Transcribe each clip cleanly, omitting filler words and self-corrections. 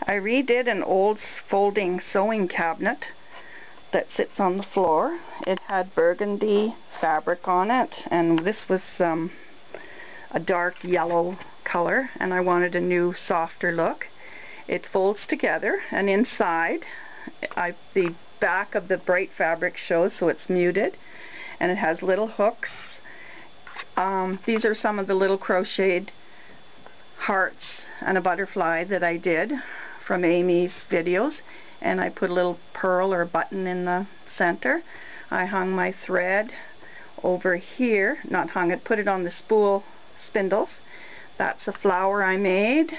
I redid an old folding sewing cabinet that sits on the floor. It had burgundy fabric on it, and this was a dark yellow color, and I wanted a new softer look. It folds together, and inside the back of the bright fabric shows, so it's muted, and it has little hooks. These are some of the little crocheted hearts and a butterfly that I did from Amy's videos, and I put a little pearl or button in the center. I hung my thread over here, not hung it, put it on the spool spindles. That's a flower I made.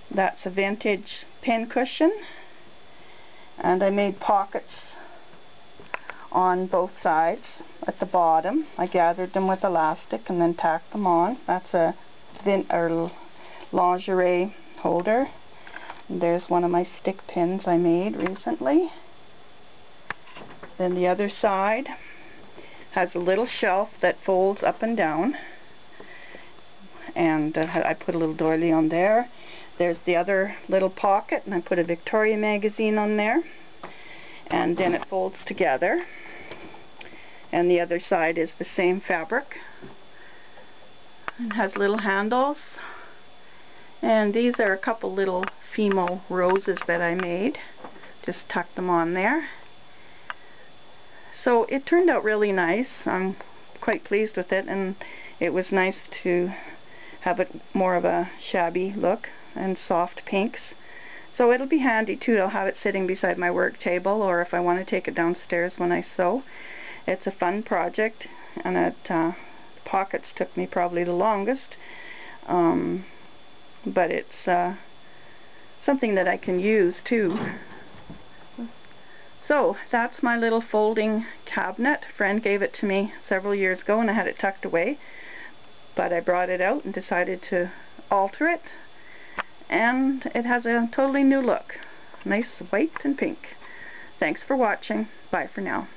That's a vintage pin cushion, and I made pockets on both sides at the bottom. I gathered them with elastic and then tacked them on. That's a lingerie holder. And there's one of my stick pins I made recently. Then the other side has a little shelf that folds up and down, and I put a little doily on there. There's the other little pocket, and I put a Victoria magazine on there, and then it folds together. And the other side is the same fabric. It has little handles, and these are a couple little Fimo roses that I made. Just tuck them on there. So it turned out really nice. I'm quite pleased with it, and it was nice to have it more of a shabby look and soft pinks. So it'll be handy too. I'll have it sitting beside my work table, or if I want to take it downstairs when I sew. It's a fun project, and pockets took me probably the longest, but it's something that I can use too. So that's my little folding cabinet. A friend gave it to me several years ago, and I had it tucked away, but I brought it out and decided to alter it, and it has a totally new look. Nice white and pink. Thanks for watching. Bye for now.